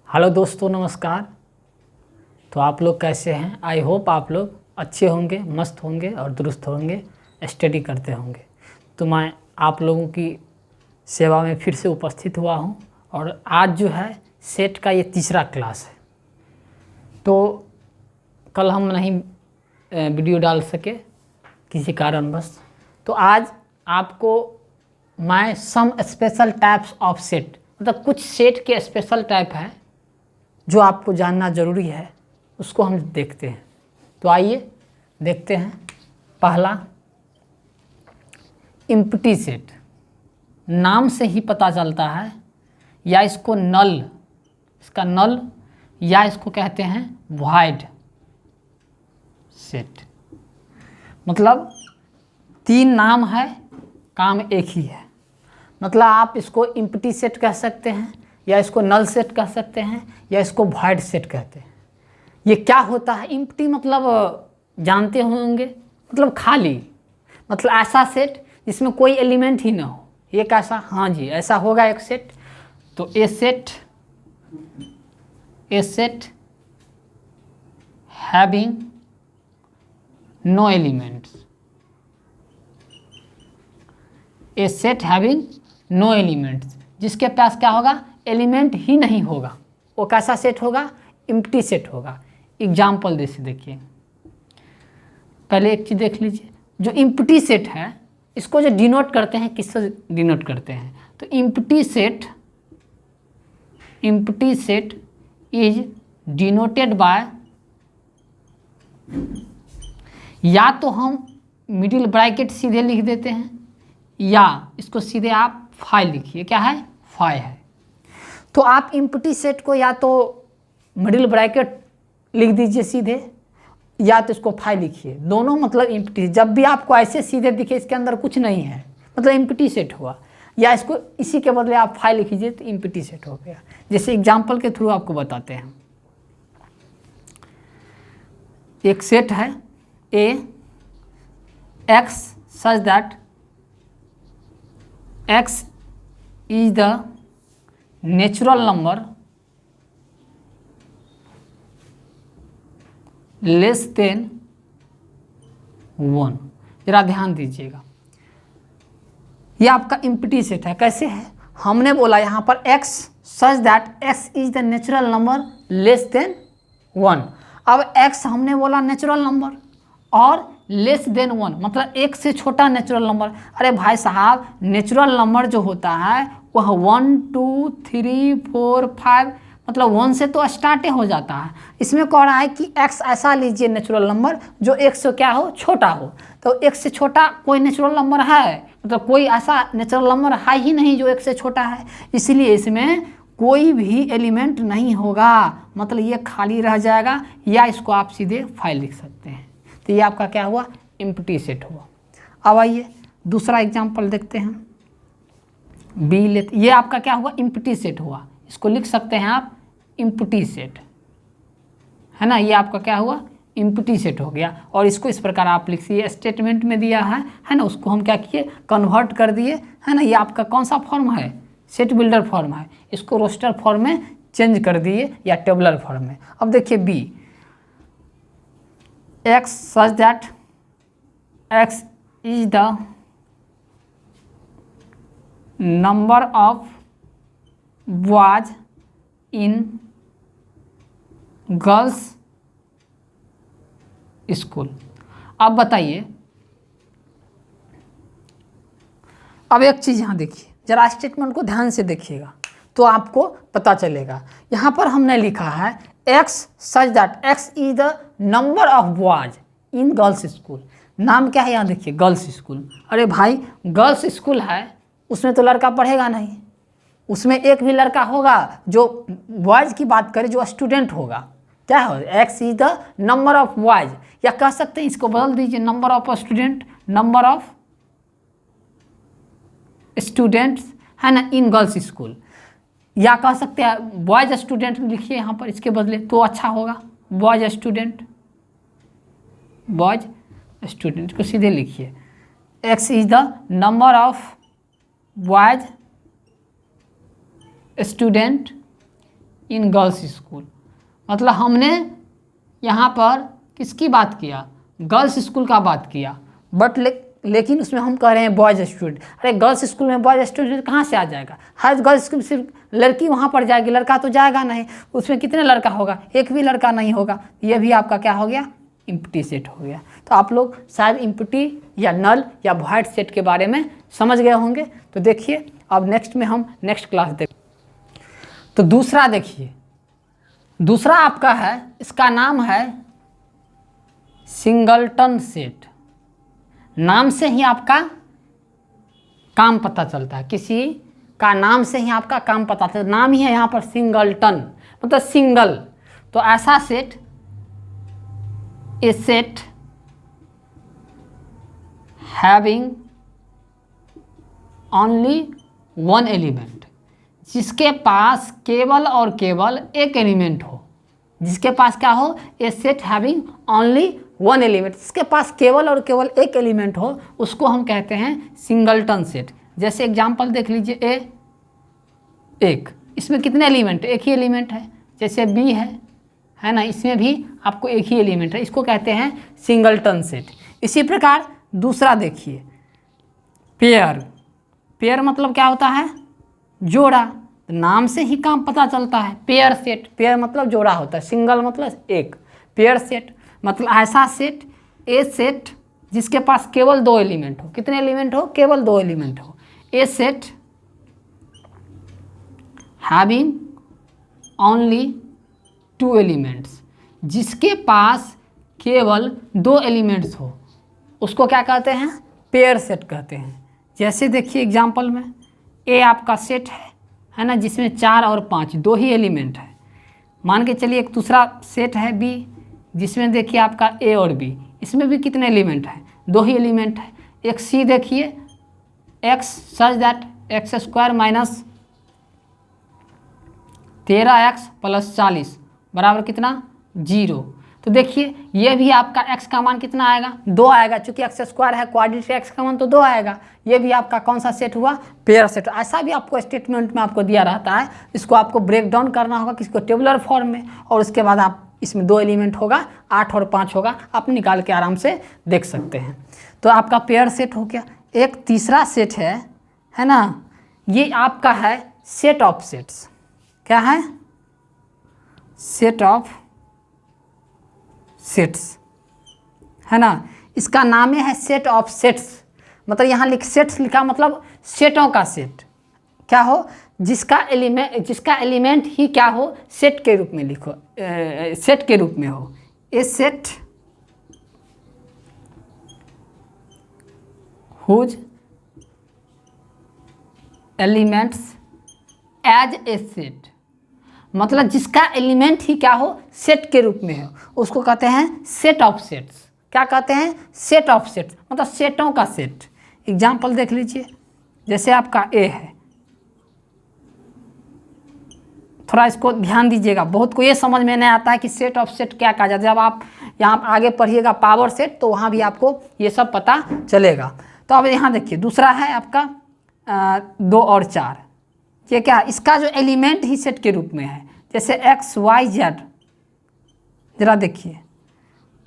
Hello दोस्तों, नमस्कार। तो आप लोग कैसे हैं? आई होप आप लोग अच्छे होंगे, मस्त होंगे और दुरुस्त होंगे, स्टडी करते होंगे। तो मैं आप लोगों की सेवा में फिर से उपस्थित हुआ हूं और आज जो है सेट का ये तीसरा क्लास है। तो कल हम नहीं वीडियो डाल सके किसी कारणवश, तो आज आपको मैं some special types of set, मतलब कुछ सेट के स्पेशल टाइप है जो आपको जानना ज़रूरी है, उसको हम देखते हैं। तो आइए देखते हैं। पहला, इम्प्टी सेट। नाम से ही पता चलता है, या इसको नल, इसका नल, या इसको कहते हैं वॉइड सेट। मतलब तीन नाम है, काम एक ही है। मतलब आप इसको इम्प्टी सेट कह सकते हैं, या इसको नल सेट कह सकते हैं, या इसको वॉइड सेट कहते हैं। ये क्या होता है? इम्प्टी मतलब जानते होंगे, मतलब खाली, मतलब ऐसा सेट जिसमें कोई एलिमेंट ही ना हो। ये कैसा? हाँ जी, ऐसा होगा एक सेट। तो ए सेट हैविंग नो एलिमेंट्स, ए सेट हैविंग नो एलिमेंट्स, जिसके पास क्या होगा? एलिमेंट ही नहीं होगा, वो कैसा सेट होगा? इम्प्टी सेट होगा। एग्जाम्पल जैसे देखिए, पहले एक चीज़ देख लीजिए। जो इम्प्टी सेट है, इसको जो डिनोट करते हैं, किससे डिनोट करते हैं? तो empty set is denoted bye, या तो हम मिडिल ब्रैकेट सीधे लिख देते हैं, या इसको सीधे आप फाई लिखिए। क्या है? फाई है। तो आप इम्प्टी सेट को या तो मिडिल ब्रैकेट लिख दीजिए सीधे, या तो इसको फाई लिखिए। दोनों मतलब इम्प्टी। जब भी आपको ऐसे सीधे दिखे इसके अंदर कुछ नहीं है, मतलब इम्प्टी सेट हुआ। या इसको इसी के बदले आप फाई लिख लीजिए तो इम्प्टी सेट हो गया। जैसे एग्जाम्पल के थ्रू आपको बताते हैं। एक सेट है a x such that x is the natural number less than 1। जरा ध्यान दीजिएगा, यह आपका इम्प्टी सेट है। कैसे है? हमने बोला यहाँ पर x such that x is the natural number less than 1। अब x हमने बोला नेचुरल नंबर, और लेस देन 1 मतलब एक से छोटा नेचुरल नंबर। अरे भाई साहब, नेचुरल नंबर जो होता है वह 1 2 3 4 5 मतलब 1 से तो स्टार्ट हो जाता है। इसमें कह रहा है कि x ऐसा लीजिए नेचुरल नंबर जो एक से क्या हो? छोटा हो। तो एक से छोटा कोई नेचुरल नंबर है? मतलब कोई ऐसा नेचुरल नंबर है ही नहीं जो एक से छोटा है। इसलिए इसमें कोई भी एलिमेंट नहीं होगा, मतलब ये खाली रह जाएगा। या इसको आप सीधे फाइल लिख सकते हैं। तो ये आपका क्या हुआ? इम्प्टी सेट हुआ। अब आइए दूसरा एग्जाम्पल देखते हैं। बी लेते, ये आपका क्या हुआ? इम्प्टी सेट हुआ। इसको लिख सकते हैं आप इम्प्टी सेट, है ना। ये आपका क्या हुआ? इम्प्टी सेट हो गया। और इसको इस प्रकार आप लिखिए, स्टेटमेंट में दिया है ना, उसको हम क्या किए? कन्वर्ट कर दिए, है ना। ये आपका कौन सा फॉर्म है? सेट बिल्डर फॉर्म है। इसको रोस्टर फॉर्म में चेंज कर दिए, या टेबुलर फॉर्म में। अब देखिए B, X such that x is the number of boys in girls school. अब बताइए, अब एक चीज़ यहाँ देखिए, जरा स्टेटमेंट को ध्यान से देखिएगा तो आपको पता चलेगा। यहाँ पर हमने लिखा है x such that x is the number of boys in girls school. नाम क्या है? यहाँ देखिए, गर्ल्स स्कूल। अरे भाई, गर्ल्स स्कूल है, उसमें तो लड़का पढ़ेगा नहीं। उसमें एक भी लड़का होगा जो बॉयज़ की बात करें, जो स्टूडेंट होगा। क्या हो? X is the number of boys, या कह सकते हैं इसको बदल दीजिए, number of student, number of students, है ना, इन गर्ल्स स्कूल। या कह सकते हैं बॉयज स्टूडेंट लिखिए यहाँ पर इसके बदले, तो अच्छा होगा। बॉयज स्टूडेंट को सीधे लिखिए, x is the number of boys student in girls school. मतलब हमने यहाँ पर किसकी बात किया, गर्ल्स स्कूल का बात किया, बट लेकिन उसमें हम कह रहे हैं बॉयज़ स्टूडेंट। अरे गर्ल्स स्कूल में बॉयज़ स्टूडेंट कहाँ से आ जाएगा, हर गर्ल्स स्कूल सिर्फ लड़की वहाँ पर जाएगी, लड़का तो जाएगा नहीं। उसमें कितने लड़का होगा, एक भी लड़का नहीं होगा। ये भी आपका क्या हो गया, इम्प्टी सेट हो गया। तो आप लोग शायद इम्प्टी या नल या वॉइड सेट के बारे में समझ गए होंगे। तो देखिए अब नेक्स्ट में हम नेक्स्ट क्लास देख। तो दूसरा देखिए, दूसरा आपका है, इसका नाम है सिंगलटन सेट। नाम से ही आपका काम पता चलता है, किसी का नाम से ही आपका काम पता चलता है। नाम ही है यहाँ पर सिंगलटन, मतलब सिंगल। तो ऐसा set, a set having only one element, जिसके पास केवल और केवल एक एलिमेंट हो। जिसके पास क्या हो, a set having only one element, जिसके पास केवल और केवल एक एलिमेंट हो, उसको हम कहते हैं सिंगलटन सेट। जैसे एग्जांपल देख लीजिए, ए एक, इसमें कितने एलिमेंट, एक ही एलिमेंट है। जैसे बी है ना, इसमें भी आपको एक ही एलिमेंट है, इसको कहते हैं सिंगलटन सेट। इसी प्रकार दूसरा देखिए, पेयर। पेयर मतलब क्या होता है, जोड़ा। नाम से ही काम पता चलता है, पेयर सेट। पेयर मतलब जोड़ा होता है, सिंगल मतलब एक, पेयर सेट मतलब ऐसा सेट, ए सेट जिसके पास केवल दो एलिमेंट हो। कितने एलिमेंट हो, केवल दो एलिमेंट हो। A set having only two elements, जिसके पास केवल दो एलिमेंट्स हो, उसको क्या कहते हैं, पेयर सेट कहते हैं। जैसे देखिए एग्जांपल में, ए आपका सेट है ना, जिसमें 4 और 5 दो ही एलिमेंट है। मान के चलिए एक दूसरा सेट है बी, जिसमें देखिए आपका ए और बी, इसमें भी कितने एलिमेंट है, दो ही एलिमेंट है। एक सी देखिए, X such that X square minus 13x plus 40 बराबर कितना, 0। तो देखिए ये भी आपका x का मान कितना आएगा, 2 आएगा। चूंकि एक्स स्क्वायर है, क्वाड्रेटिक x का मान तो 2 आएगा। ये भी आपका कौन सा सेट हुआ, पेयर सेट। ऐसा भी आपको स्टेटमेंट में आपको दिया रहता है, इसको आपको ब्रेक डाउन करना होगा किसको, टेबुलर फॉर्म में, और उसके बाद आप इसमें दो एलिमेंट होगा, 8 और 5 होगा, आप निकाल के आराम से देख सकते हैं। तो आपका पेयर सेट हो गया। एक तीसरा सेट है ना, ये आपका है सेट ऑफ सेट्स। क्या है, सेट ऑफ सेट्स, है ना। इसका नाम है सेट ऑफ सेट्स, मतलब यहाँ सेट्स लिखा मतलब सेटों का सेट। क्या हो, जिसका एलिमेंट ही क्या हो, सेट के रूप में लिखो, सेट के रूप में हो। A set whose elements as a set, मतलब जिसका एलिमेंट ही क्या हो, सेट के रूप में हो, उसको कहते हैं सेट ऑफ सेट्स। क्या कहते हैं, सेट ऑफ सेट्स, मतलब सेटों का सेट। एग्जाम्पल देख लीजिए, जैसे आपका ए है, थोड़ा इसको ध्यान दीजिएगा, बहुत को ये समझ में नहीं आता है कि सेट ऑफ सेट क्या कहा जाता है। जब आप यहाँ आगे पढ़िएगा पावर सेट, तो वहाँ भी आपको ये सब पता चलेगा। तो अब यहाँ देखिए, दूसरा है आपका 2 और 4। ये क्या, इसका जो एलिमेंट ही सेट के रूप में है, जैसे एक्स वाई जेड। जरा देखिए,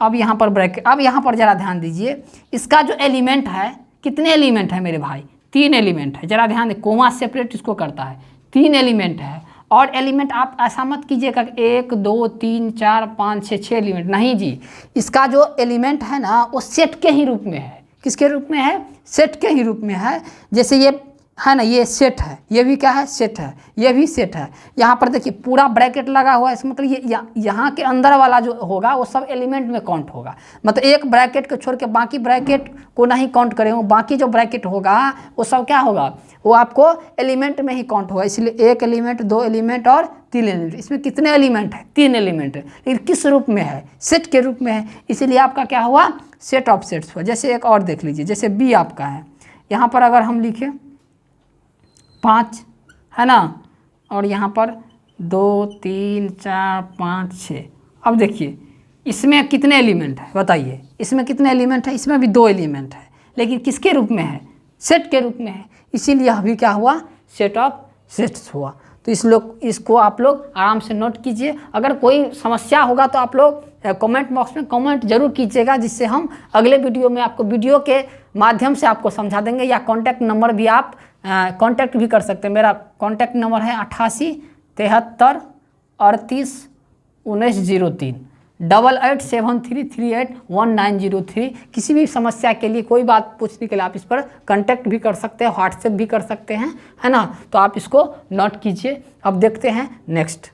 अब यहाँ पर ब्रैकेट, अब यहाँ पर जरा ध्यान दीजिए, इसका जो एलिमेंट है, कितने एलिमेंट है मेरे भाई, 3 एलिमेंट है। जरा ध्यान दे, कोमा सेपरेट इसको करता है, 3 एलिमेंट है। और एलिमेंट आप ऐसा मत कीजिएगा 1 2 3 4 5 6 एलिमेंट, नहीं जी। इसका जो एलिमेंट है ना, वो सेट के ही रूप में है। किसके रूप में है, सेट के ही रूप में है। जैसे ये है ना, ये सेट है, ये भी क्या है, सेट है, ये भी सेट है। यहाँ पर देखिए पूरा ब्रैकेट लगा हुआ है, इसका मतलब ये यहाँ के अंदर वाला जो होगा वो सब एलिमेंट में काउंट होगा। मतलब एक ब्रैकेट को छोड़ के बाकी ब्रैकेट को नहीं काउंट करेंगे, बाकी जो ब्रैकेट होगा वो सब क्या होगा, वो आपको एलिमेंट में ही काउंट होगा। इसलिए 1 एलिमेंट, 2 एलिमेंट और 3 एलिमेंट। इसमें कितने एलिमेंट है, 3 एलिमेंट है, लेकिन किस रूप में है, सेट के रूप में है। इसीलिए आपका क्या हुआ, सेट ऑफ सेट्स हुआ। जैसे एक और देख लीजिए, जैसे बी आपका है, यहाँ पर अगर हम लिखें 5 है ना, और यहाँ पर 2 3 4 5 6। अब देखिए इसमें कितने एलिमेंट है, बताइए इसमें कितने एलिमेंट है, इसमें भी 2 एलिमेंट है, लेकिन किसके रूप में है, सेट के रूप में है। इसीलिए अभी क्या हुआ, सेट ऑफ सेट्स हुआ। तो इसको आप लोग आराम से नोट कीजिए। अगर कोई समस्या होगा तो आप लोग कमेंट बॉक्स में कमेंट जरूर कीजिएगा, जिससे हम अगले वीडियो में आपको वीडियो के माध्यम से आपको समझा देंगे। या कॉन्टैक्ट नंबर भी आप कॉन्टैक्ट भी कर सकते हैं। मेरा कॉन्टैक्ट नंबर है 88 73 38 1903 8873381903। किसी भी समस्या के लिए, कोई बात पूछने के लिए आप इस पर कांटेक्ट भी कर सकते हैं, व्हाट्सएप भी कर सकते हैं, है ना। तो आप इसको नोट कीजिए। अब देखते हैं नेक्स्ट।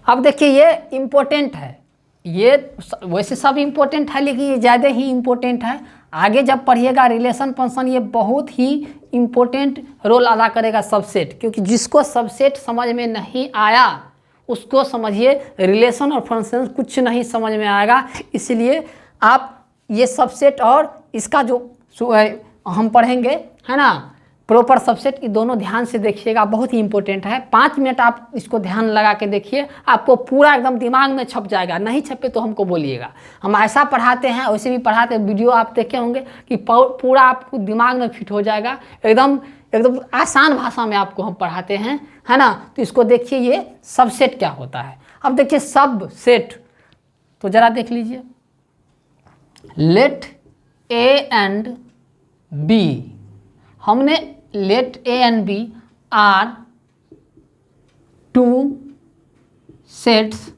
अब देखिए ये इम्पोर्टेंट है, ये वैसे सब इम्पोर्टेंट है लेकिन ये ज़्यादा ही इम्पोर्टेंट है। आगे जब पढ़िएगा रिलेशन फंक्शन, ये बहुत ही इम्पोर्टेंट रोल अदा करेगा सबसेट, क्योंकि जिसको सबसेट समझ में नहीं आया उसको समझिए रिलेशन और फंक्शन कुछ नहीं समझ में आएगा। इसलिए आप ये सबसेट और इसका जो हम पढ़ेंगे, है ना, प्रॉपर सबसेट, ये दोनों ध्यान से देखिएगा, बहुत ही इंपॉर्टेंट है। 5 मिनट आप इसको ध्यान लगा के देखिए, आपको पूरा एकदम दिमाग में छप जाएगा। नहीं छपे तो हमको बोलिएगा, हम ऐसा पढ़ाते हैं, वैसे भी पढ़ाते हैं। वीडियो आप देखे होंगे कि पूरा आपको दिमाग में फिट हो जाएगा। एकदम आसान भाषा में आपको हम पढ़ाते हैं, है ना। तो इसको देखिए, ये सबसेट क्या होता है। अब देखिए सबसेट, तो जरा देख लीजिए। लेट ए एंड बी, हमने let A and B are two sets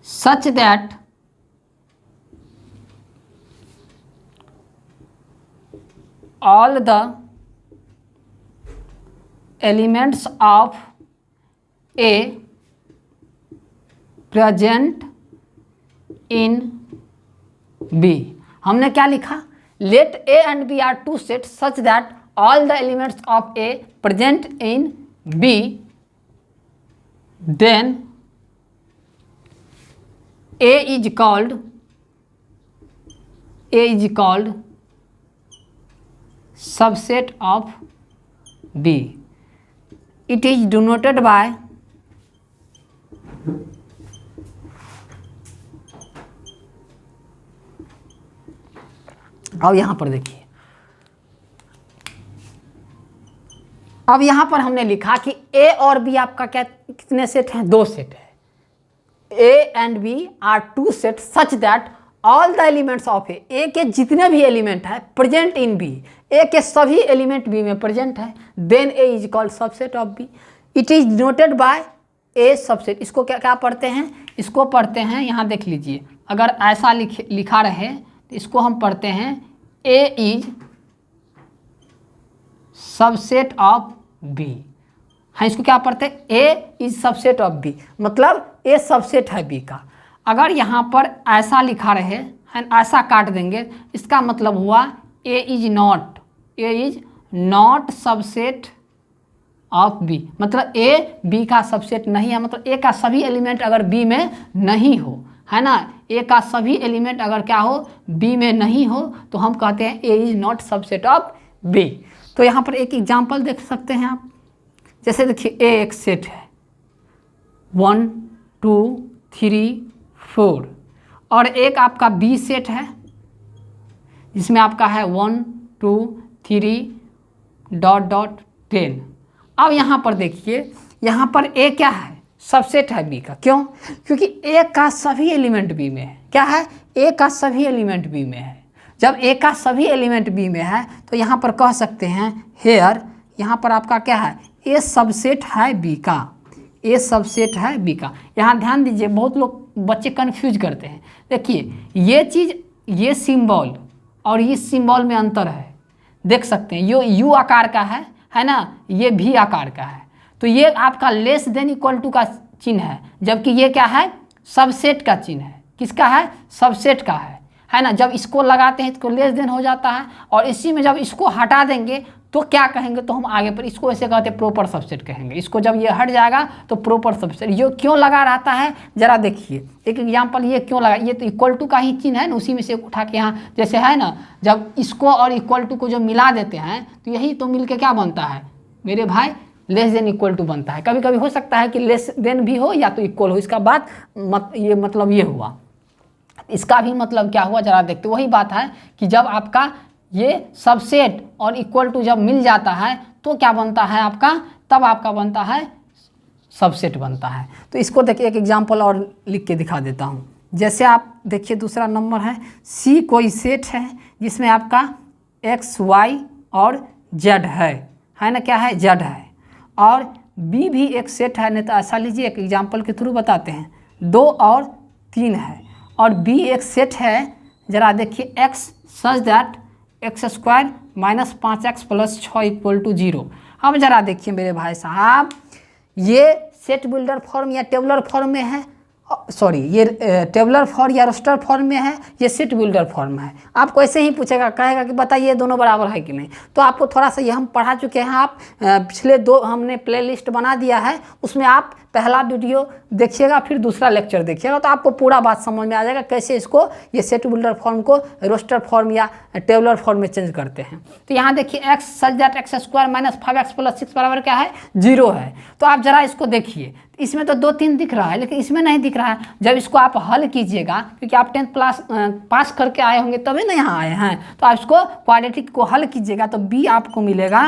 such that all the elements of A present in B। हमने क्या लिखा? Let A and B are two sets such that all the elements of A present in B, then A is called subset of B. It is denoted by अब यहां पर देखिए, अब यहां पर हमने लिखा कि ए और बी आपका क्या कितने सेट हैं? 2 सेट है। A and B are two sets such that all the elements of A के जितने भी एलिमेंट है प्रेजेंट इन बी, ए के सभी एलिमेंट बी में प्रेजेंट है। Then A is called subset of B. It is denoted by A subset. इसको क्या क्या पढ़ते हैं? इसको पढ़ते हैं, यहाँ देख लीजिए, अगर ऐसा लिखा रहे तो इसको हम पढ़ते हैं A is subset of B. हाँ, इसको क्या पढ़ते हैं? A is subset of B, मतलब ए सबसेट है बी का। अगर यहाँ पर ऐसा लिखा रहे है, ऐसा काट देंगे, इसका मतलब हुआ A is not subset of B, मतलब ए बी का सबसेट नहीं है। मतलब ए का सभी एलिमेंट अगर बी में नहीं हो, है ना, ए का सभी एलिमेंट अगर क्या हो, बी में नहीं हो, तो हम कहते हैं A is not subset of B. तो यहाँ पर एक एग्जाम्पल देख सकते हैं आप। जैसे देखिए, ए एक सेट है 1 2 3 4, और एक आपका बी सेट है जिसमें आपका है 1 2 3 ... 10। अब यहाँ पर देखिए, यहाँ पर ए क्या है? सबसेट है बी का। क्यों? क्योंकि ए का सभी एलिमेंट बी में है। क्या है? ए का सभी एलिमेंट बी में है। जब ए का सभी एलिमेंट बी में है तो यहाँ पर कह सकते हैं हेयर, यहाँ पर आपका क्या है? ए सबसेट है बी का। ए सबसेट है बी का। यहाँ ध्यान दीजिए, बहुत लोग बच्चे कंफ्यूज करते हैं। देखिए, ये चीज़, ये सिंबल और इस सिंबल में अंतर है, देख सकते हैं। ये यू आकार का है ना, ये भी आकार का है। तो ये आपका लेस देन इक्वल टू का चिन्ह है, जबकि ये क्या है? सबसेट का चिन्ह है। किसका है? सबसेट का है ना। जब इसको लगाते हैं तो लेस देन हो जाता है, और इसी में जब इसको हटा देंगे तो क्या कहेंगे? तो हम आगे पर इसको ऐसे कहते हैं प्रॉपर सबसेट कहेंगे। इसको जब ये हट जाएगा तो प्रॉपर सबसेट। ये क्यों लगा रहता है, जरा देखिए एक एग्जांपल। ये क्यों लगा? ये तो इक्वल टू का ही चिन्ह है ना, उसी में से उठा के यहाँ जैसे है ना, जब इसको और इक्वल टू को जो मिला देते हैं तो यही तो मिल के क्या बनता है मेरे भाई? लेस देन इक्वल टू बनता है। कभी कभी हो सकता है कि लेस देन भी हो या तो इक्वल हो। इसका बात ये मतलब ये हुआ। इसका भी मतलब क्या हुआ, जरा देखते। वही बात है कि जब आपका ये सबसेट और इक्वल टू जब मिल जाता है तो क्या बनता है आपका, तब आपका बनता है सबसेट बनता है। तो इसको देखिए एक एग्जांपल और लिख के दिखा देता हूँ। जैसे आप देखिए दूसरा नंबर है, सी कोई सेट है जिसमें आपका एक्स वाई और जेड है ना, क्या है, जेड है, और बी भी एक सेट है। नहीं तो ऐसा लीजिए, एक एग्जांपल के थ्रू बताते हैं, 2 और 3 है, और बी एक सेट है, जरा देखिए, X such that X square minus 5x plus 6 equal to 0। अब जरा देखिए मेरे भाई साहब, ये सेट बिल्डर फॉर्म या टेबुलर फॉर्म में है, सॉरी ये टेबुलर फॉर्म या रोस्टर फॉर्म में है, ये सेट बिल्डर फॉर्म है। आपको ऐसे ही पूछेगा, कहेगा कि बताइए दोनों बराबर है कि नहीं। तो आपको थोड़ा सा ये हम पढ़ा चुके हैं, आप पिछले 2 हमने प्लेलिस्ट बना दिया है, उसमें आप पहला वीडियो देखिएगा, फिर दूसरा लेक्चर देखिएगा, तो आपको पूरा बात समझ में आ जाएगा कैसे इसको, ये सेट बिल्डर फॉर्म को रोस्टर फॉर्म या टेबुलर फॉर्म में चेंज करते हैं। तो यहाँ देखिए X such that X square minus 5x plus 6 बराबर क्या है, 0 है। तो आप जरा इसको देखिए, इसमें तो 2 3 दिख रहा है, लेकिन इसमें नहीं दिख रहा है। जब इसको आप हल कीजिएगा, क्योंकि आप 10th क्लास पास करके आए होंगे तभी ना यहाँ आए हैं, तो आप इसको क्वाड्रेटिक को हल कीजिएगा तो बी आपको मिलेगा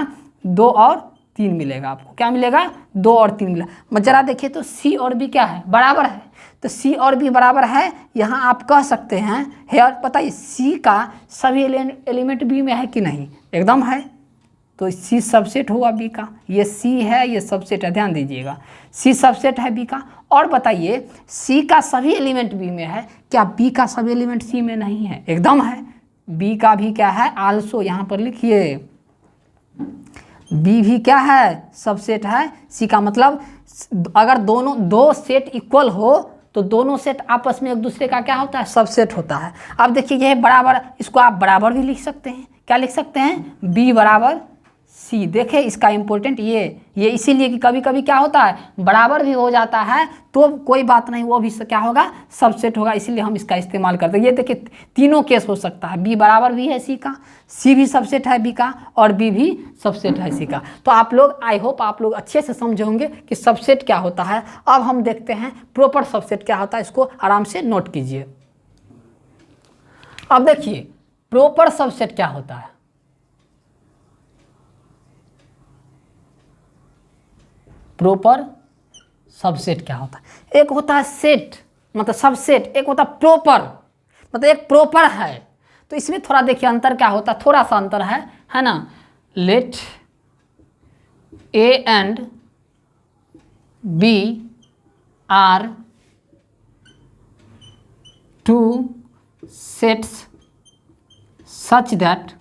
2 और 3 मिलेगा। आपको क्या मिलेगा, 2 और 3 मिलेगा। जरा देखिए तो सी और बी क्या है, बराबर है। तो सी और बी बराबर है, यहाँ आप कह सकते हैं हेयर, पता है सी का सभी एलिमेंट बी में है कि नहीं, एकदम है। तो सी सबसेट हुआ बी का, ये सी है, ये सबसेट है, ध्यान दीजिएगा, सी सबसेट है बी का। और बताइए सी का सभी एलिमेंट बी में है, क्या बी का सभी एलिमेंट सी में नहीं है, एकदम है। बी का भी क्या है, आल्सो, यहाँ पर लिखिए बी भी क्या है, सबसेट है सी का। मतलब अगर दोनों 2 सेट इक्वल हो तो दोनों सेट आपस में एक दूसरे का क्या होता है, सबसेट होता है। अब देखिए यह बराबर, इसको आप बराबर भी लिख सकते हैं, क्या लिख सकते हैं, बी बराबर सी। देखे इसका इंपॉर्टेंट ये इसीलिए कि कभी कभी क्या होता है, बराबर भी हो जाता है तो कोई बात नहीं, वो भी क्या होगा, सबसेट होगा, इसीलिए हम इसका इस्तेमाल करते हैं। ये देखिए तीनों केस हो सकता है, बी बराबर भी है सी का, सी भी सबसेट है बी का, और बी भी सबसेट है सी का। तो आप लोग, आई होप आप लोग अच्छे से समझे होंगे कि सबसेट क्या होता है। अब हम देखते हैं प्रॉपर सबसेट क्या होता है, इसको आराम से नोट कीजिए। अब देखिए प्रॉपर सबसेट क्या होता है। प्रॉपर सबसेट क्या होता है, एक होता है सेट मतलब सबसेट, एक होता है प्रॉपर मतलब एक प्रॉपर है। तो इसमें थोड़ा देखिए अंतर क्या होता है, थोड़ा सा अंतर है ना। Let A and B are two sets such that,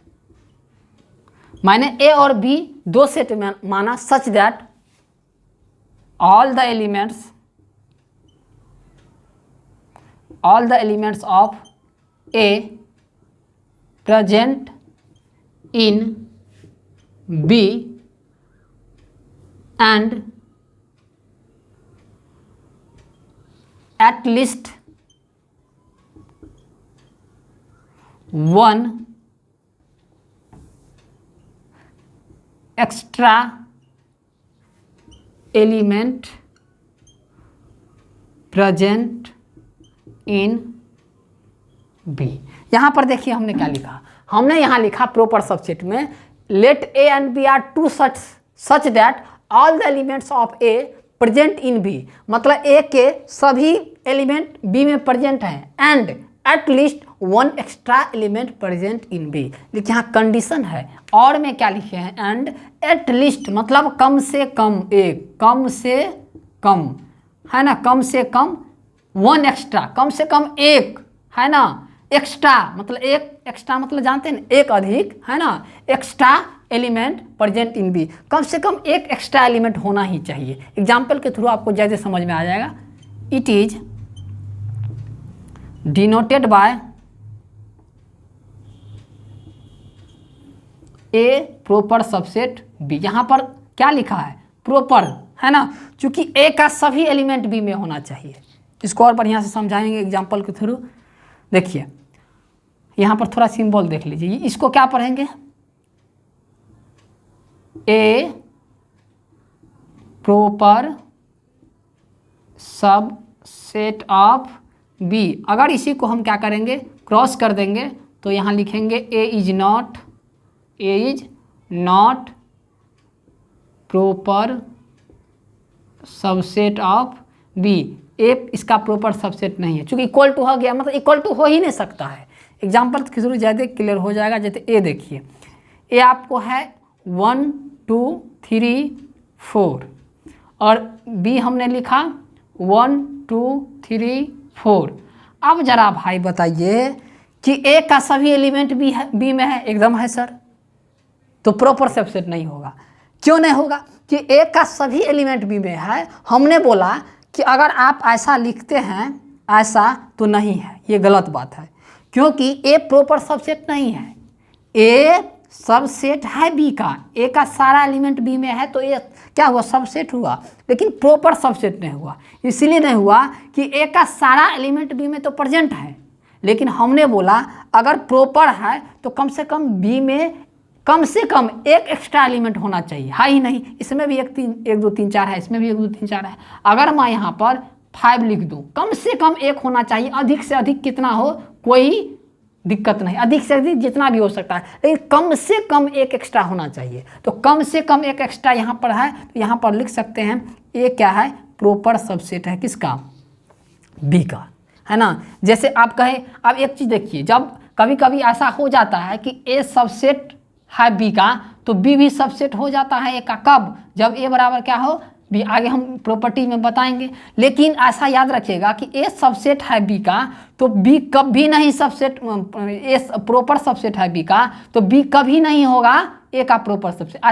मैंने ए और बी 2 सेट में माना, such that all the elements of A present in B and at least one extra element present in B. यहाँ पर देखिए हमने क्या लिखा, हमने यहाँ लिखा प्रॉपर सबसेट में let A and B are two such that all the elements of A present in B, मतलब ए के सभी एलिमेंट बी में प्रेजेंट हैं, and at least 1 extra element present in B. लेकिन यहाँ कंडीशन है, और में क्या लिखे हैं, एंड एट लीस्ट मतलब कम से कम एक, कम से कम है ना, कम से कम 1 एक्स्ट्रा, कम से कम एक है ना, एक्स्ट्रा मतलब एक, एक्स्ट्रा मतलब जानते हैं ना, एक अधिक है ना, extra element present in B, कम से कम एक एक्स्ट्रा एलिमेंट होना ही चाहिए। एग्जाम्पल के थ्रू आपको जैसे समझ में आ जाएगा। It is denoted by A proper subset B. यहाँ पर क्या लिखा है, प्रॉपर है ना, क्योंकि ए का सभी एलिमेंट बी में होना चाहिए। इसको और बढ़िया से समझाएंगे एग्जाम्पल के थ्रू। देखिए यहाँ पर थोड़ा सिंबल देख लीजिए, इसको क्या पढ़ेंगे, ए प्रॉपर सबसेट ऑफ बी। अगर इसी को हम क्या करेंगे, क्रॉस कर देंगे, तो यहाँ लिखेंगे A is not proper subset of B. A इसका प्रॉपर सबसेट नहीं है, चूंकि इक्वल टू हो गया, मतलब इक्वल टू हो ही नहीं सकता है। एग्जाम्पल के थ्रू ज़्यादा क्लियर हो जाएगा। जैसे ए देखिए, ए आपको है 1 2 3 4 और बी हमने लिखा 1 2 3 4। अब जरा भाई बताइए कि ए का सभी एलिमेंट बी है, बी में है, एकदम है सर, तो प्रॉपर सबसेट नहीं होगा। क्यों नहीं होगा? कि ए का सभी एलिमेंट बी में है। हमने बोला कि अगर आप ऐसा लिखते हैं ऐसा तो नहीं है, ये गलत बात है, क्योंकि ए प्रॉपर सबसेट नहीं है। ए सबसेट है बी का, ए का सारा एलिमेंट बी में है, तो ए क्या हुआ? सबसेट हुआ, लेकिन प्रॉपर सबसेट नहीं हुआ। इसलिए नहीं हुआ कि ए का सारा एलिमेंट बी में तो प्रेजेंट है, लेकिन हमने बोला अगर प्रॉपर है तो कम से कम बी में कम से कम एक एक्स्ट्रा एलिमेंट होना चाहिए, है ही नहीं। इसमें भी 1 2 3 4 है, इसमें भी 1 2 3 4 है। अगर मैं यहाँ पर 5 लिख दूँ, कम से कम 1 होना चाहिए। अधिक से अधिक कितना हो कोई दिक्कत नहीं, अधिक से अधिक जितना भी हो सकता है, लेकिन कम से कम 1 एक्स्ट्रा होना चाहिए। तो कम से कम 1 एक्स्ट्रा यहाँ पर है, तो यहाँ पर लिख सकते हैं ये क्या है? प्रॉपर सबसेट है किसका? बी का, है ना। जैसे आप कहें, अब एक चीज़ देखिए, जब कभी कभी ऐसा हो जाता है कि ए सबसेट है बी का, तो बी भी सबसेट हो जाता है ए का। कब? जब ए बराबर क्या हो? बी। आगे हम प्रॉपर्टी में बताएंगे, लेकिन ऐसा याद रखिएगा कि ए सबसेट है बी का, तो बी कभी नहीं सबसेट, ए प्रॉपर सबसेट है बी का, तो बी कभी नहीं होगा ए का प्रॉपर सबसेट।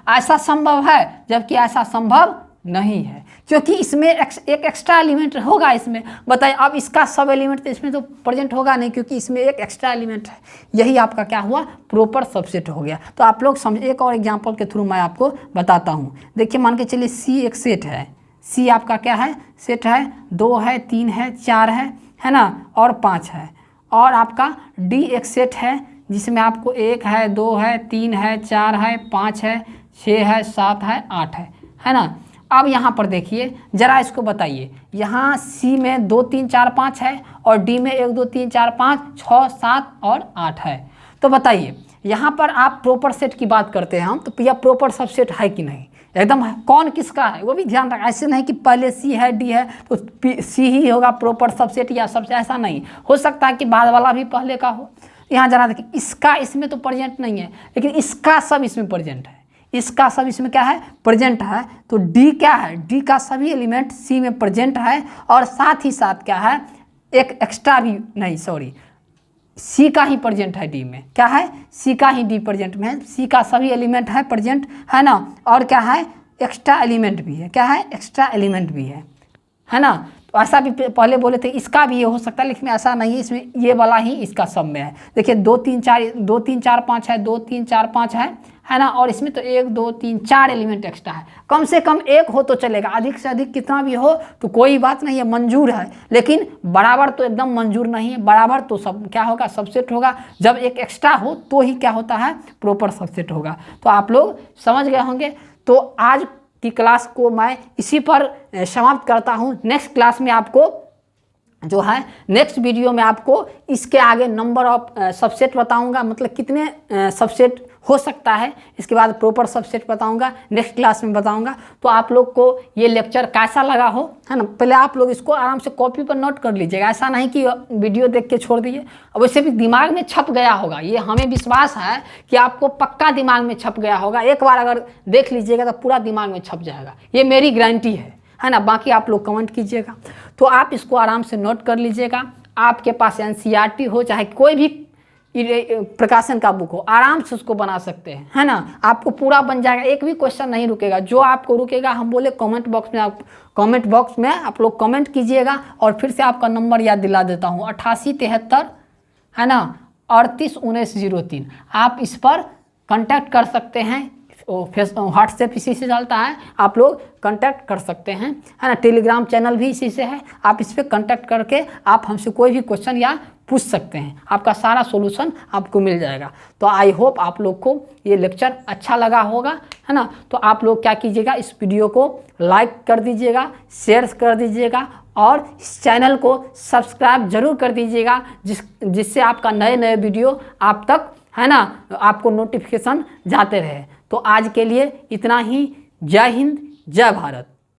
ऐसा संभव है, जबकि ऐसा संभव नहीं है, क्योंकि इसमें एक एक्स्ट्रा एलिमेंट होगा। इसमें बताइए, अब इसका सब एलिमेंट तो इसमें तो प्रेजेंट होगा नहीं, क्योंकि इसमें एक एक्स्ट्रा एलिमेंट है। यही आपका क्या हुआ? प्रॉपर सबसेट हो गया। तो आप लोग समझ, एक और एग्जांपल के थ्रू मैं आपको बताता हूँ। देखिए, मान के चलिए सी एक सेट है। सी आपका क्या है? सेट है, 2 है, 3 है, 4 है ना, और 5 है। और आपका डी एक सेट है जिसमें आपको 1 है, 2 है, 3 है, 4 है, 5 है, 6 है, 7 है, 8 है ना। अब यहाँ पर देखिए, जरा इसको बताइए, यहाँ सी में 2 3 4 5 है और डी में 1 2 3 4 5 6 7 और 8 है। तो बताइए, यहाँ पर आप प्रॉपर सेट की बात करते हैं हम, तो यह प्रॉपर सबसेट है कि नहीं? एकदम है। कौन किसका है वो भी ध्यान रखना। ऐसे नहीं कि पहले सी है डी है तो सी ही होगा प्रॉपर सबसेट या सबसे, ऐसा नहीं हो सकता है कि बाद वाला भी पहले का हो। यहाँ जरा देखिए, इसका इसमें तो प्रेजेंट नहीं है, लेकिन इसका सब इसमें प्रेजेंट है। इसका सब इसमें क्या है? प्रेजेंट है। तो डी क्या है? डी का सभी एलिमेंट सी में प्रेजेंट है, और साथ ही साथ क्या है? एक एक्स्ट्रा भी नहीं, सॉरी, सी का ही प्रेजेंट है डी में। क्या है? सी का ही डी प्रेजेंट में है। सी का सभी एलिमेंट है प्रेजेंट, है ना। और क्या है? एक्स्ट्रा एलिमेंट भी है। क्या है? एक्स्ट्रा एलिमेंट भी है ना। तो ऐसा भी पहले बोले थे, इसका भी ये हो सकता है, लेकिन ऐसा नहीं है। इसमें ये वाला ही इसका सब में है। देखिए, 2 3 4 5 है, 2 3 4 5 है ना। और इसमें तो 1 2 3 4 एलिमेंट एक्स्ट्रा है। कम से कम 1 हो तो चलेगा, अधिक से अधिक कितना भी हो तो कोई बात नहीं है, मंजूर है। लेकिन बराबर तो एकदम मंजूर नहीं है। बराबर तो सब क्या होगा? सबसेट होगा। जब एक एक्स्ट्रा हो तो ही क्या होता है? प्रॉपर सबसेट होगा। तो आप लोग समझ गए होंगे। तो आज की क्लास को मैं इसी पर समाप्त करता हूँ। नेक्स्ट क्लास में आपको जो है, नेक्स्ट वीडियो में आपको इसके आगे नंबर ऑफ सबसेट बताऊंगा, मतलब कितने सबसेट हो सकता है। इसके बाद प्रॉपर सबसेट बताऊंगा, नेक्स्ट क्लास में बताऊंगा। तो आप लोग को ये लेक्चर कैसा लगा हो, है ना, पहले आप लोग इसको आराम से कॉपी पर नोट कर लीजिएगा। ऐसा नहीं कि वीडियो देख के छोड़ दीजिए। अब वैसे भी दिमाग में छप गया होगा, ये हमें विश्वास है कि आपको पक्का दिमाग में छप गया होगा। एक बार अगर देख लीजिएगा तो पूरा दिमाग में छप जाएगा, ये मेरी गारंटी है ना। बाकी आप लोग कमेंट कीजिएगा। तो आप इसको आराम से नोट कर लीजिएगा। आपके पास एनसीईआरटी हो, चाहे कोई भी प्रकाशन का बुक हो, आराम से उसको बना सकते हैं, है ना। आपको पूरा बन जाएगा, एक भी क्वेश्चन नहीं रुकेगा। जो आपको रुकेगा हम बोले कमेंट बॉक्स में आप लोग कमेंट कीजिएगा। और फिर से आपका नंबर याद दिला देता हूँ, 8873 है ना 38 19 03। आप इस पर कांटेक्ट कर सकते हैं। व्हाट्सएप इसी से चलता है, आप लोग कांटेक्ट कर सकते हैं, है ना। टेलीग्राम चैनल भी इसी से है। आप इस पर कांटेक्ट करके आप हमसे कोई भी क्वेश्चन या पूछ सकते हैं, आपका सारा सॉल्यूशन आपको मिल जाएगा। तो आई होप आप लोग को ये लेक्चर अच्छा लगा होगा, है ना। तो आप लोग क्या कीजिएगा, इस वीडियो को लाइक कर दीजिएगा, शेयर कर दीजिएगा, और इस चैनल को सब्सक्राइब जरूर कर दीजिएगा, जिससे आपका नए नए वीडियो आप तक, है ना, आपको नोटिफिकेशन जाते रहे। तो आज के लिए इतना ही। जय हिंद, जय भारत।